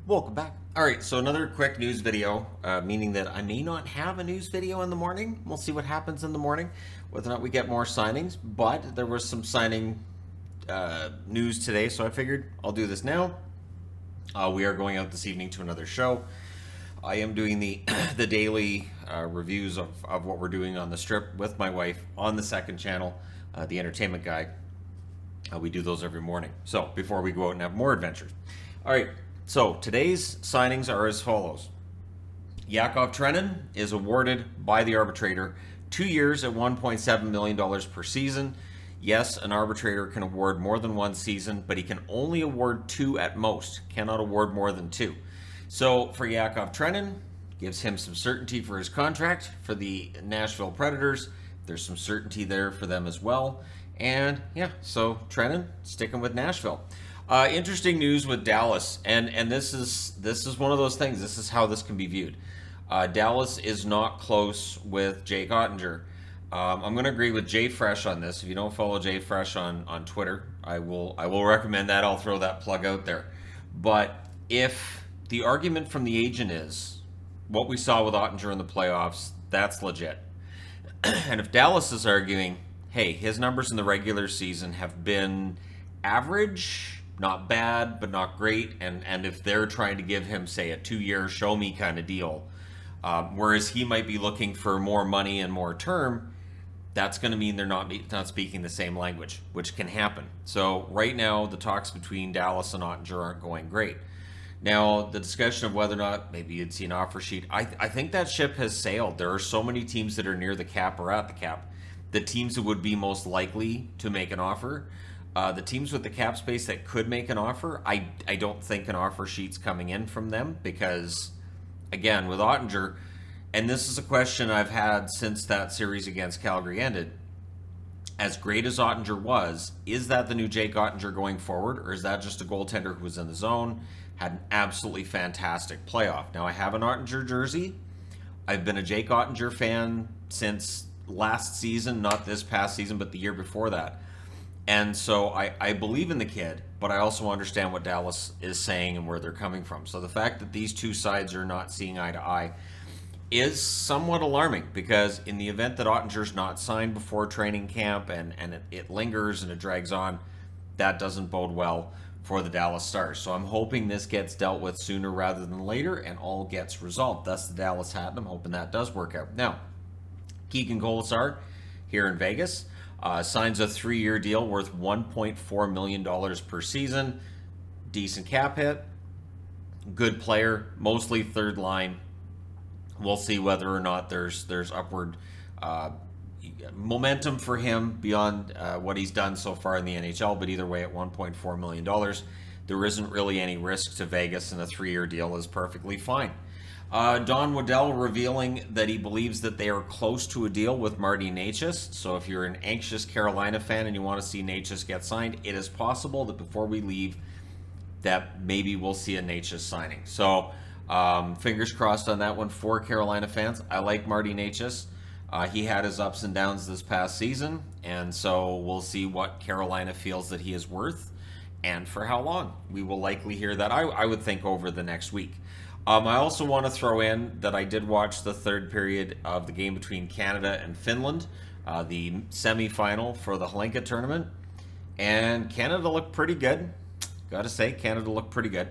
Welcome back. All right, so another quick news video, meaning that I may not have a news video in the morning. We'll see what happens in the morning, whether or not we get more signings. But there was some signing news today, so I figured I'll do this now. We are going out this evening to another show. I am doing the the daily reviews of what we're doing on the strip with my wife on the second channel, The Entertainment Guy. We do those every morning. So before we go out and have more adventures. All right. So today's signings are as follows. Yakov Trenin is awarded by the arbitrator 2 years at $1.7 million per season. Yes, an arbitrator can award more than one season, but he can only award two at most, cannot award more than two. So for Yakov Trenin, gives him some certainty for his contract. For the Nashville Predators, there's some certainty there for them as well. And yeah, so Trenin sticking with Nashville. Interesting news with Dallas, and this is one of those things. This is how this can be viewed. Dallas is not close with Jake Oettinger. I'm going to agree with Jay Fresh on this. If you don't follow Jay Fresh on Twitter, I will recommend that. I'll throw that plug out there. But if the argument from the agent is what we saw with Oettinger in the playoffs, that's legit. And if Dallas is arguing, hey, his numbers in the regular season have been average, not bad, but not great, and if they're trying to give him, say, a 2-year show-me kind of deal, whereas he might be looking for more money and more term, that's going to mean they're not speaking the same language, which can happen. So right now, the talks between Dallas and Oettinger aren't going great. Now, the discussion of whether or not maybe you'd see an offer sheet, I think that ship has sailed. There are so many teams that are near the cap or at the cap. The teams that would be most likely to make an offer, the teams with the cap space that could make an offer, I don't think an offer sheet's coming in from them because, again, with Oettinger, and this is a question I've had since that series against Calgary ended, as great as Oettinger was, is that the new Jake Oettinger going forward, or is that just a goaltender who was in the zone, had an absolutely fantastic playoff? Now, I have an Oettinger jersey. I've been a Jake Oettinger fan since last season, not this past season, but the year before that. And so I believe in the kid, but I also understand what Dallas is saying and where they're coming from. So the fact that these two sides are not seeing eye to eye is somewhat alarming, because in the event that Ottinger's not signed before training camp and it lingers and it drags on, that doesn't bode well for the Dallas Stars. So I'm hoping this gets dealt with sooner rather than later and all gets resolved. That's the Dallas hat, and I'm hoping that does work out. Now, Keegan Kolesar here in Vegas signs a 3-year deal worth $1.4 million per season. Decent cap hit. Good player, mostly third line. We'll see whether or not there's upward momentum for him beyond what he's done so far in the NHL. But either way, at $1.4 million, there isn't really any risk to Vegas, and a 3-year deal is perfectly fine. Don Waddell revealing that he believes that they are close to a deal with Marty Necas. So if you're an anxious Carolina fan and you want to see Necas get signed, it is possible that before we leave that maybe we'll see a Necas signing. So fingers crossed on that one for Carolina fans. I like Marty Necas. He had his ups and downs this past season, and so we'll see what Carolina feels that he is worth and for how long. We will likely hear that, I would think, over the next week. I also want to throw in that I did watch the third period of the game between Canada and Finland, the semifinal for the Hlinka tournament, and Canada looked pretty good. Gotta say, Canada looked pretty good,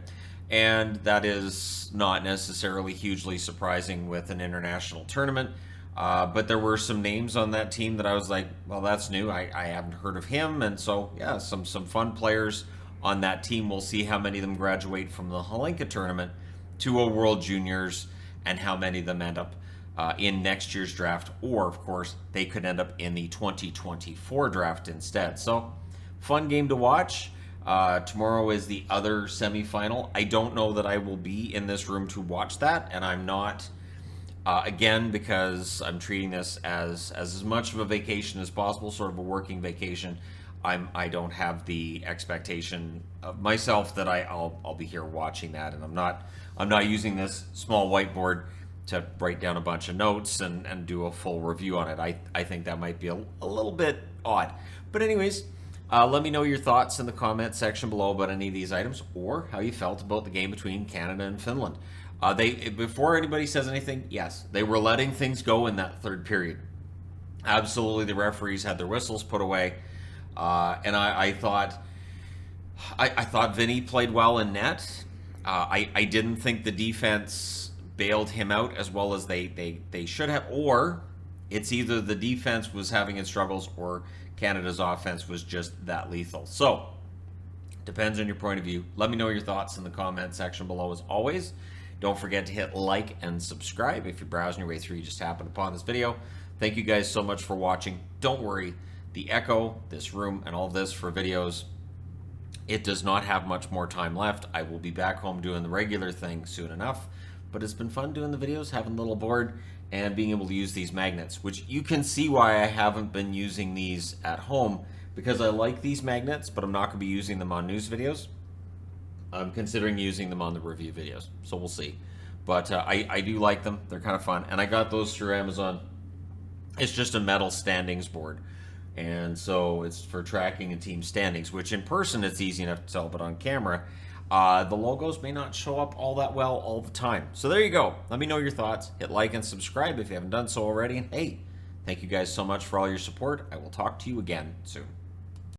and that is not necessarily hugely surprising with an international tournament, but there were some names on that team that I was like, well, that's new. I haven't heard of him, and so, yeah, some fun players on that team. We'll see how many of them graduate from the Hlinka tournament to a World Juniors, and how many of them end up in next year's draft, or of course they could end up in the 2024 draft instead. So fun game to watch. Tomorrow is the other semifinal. I don't know that I will be in this room to watch that, and I'm not again, because I'm treating this as much of a vacation as possible, sort of a working vacation. I don't have the expectation of myself that I'll be here watching that, and I'm not using this small whiteboard to write down a bunch of notes and do a full review on it. I think that might be a little bit odd. But anyways, Let me know your thoughts in the comment section below about any of these items, or how you felt about the game between Canada and Finland. Before anybody says anything, yes, they were letting things go in that third period. Absolutely, the referees had their whistles put away, and I thought Vinny played well in net. I didn't think the defense bailed him out as well as they should have, or it's either the defense was having its struggles or Canada's offense was just that lethal. So, depends on your point of view. Let me know your thoughts in the comment section below as always. Don't forget to hit like and subscribe if you're browsing your way through, you just happened upon this video. Thank you guys so much for watching. Don't worry, the Echo, this room, and all this for videos, it does not have much more time left. I will be back home doing the regular thing soon enough, but it's been fun doing the videos, having a little board, and being able to use these magnets, which you can see why I haven't been using these at home, because I like these magnets, but I'm not going to be using them on news videos. I'm considering using them on the review videos, so we'll see. But I do like them. They're kind of fun, and I got those through Amazon. It's just a metal standings board, and so it's for tracking and team standings, which in person it's easy enough to tell, but on camera the logos may not show up all that well all the time. So there you go. Let me know your thoughts. Hit like and subscribe if you haven't done so already. And hey, thank you guys so much for all your support. I will talk to you again soon.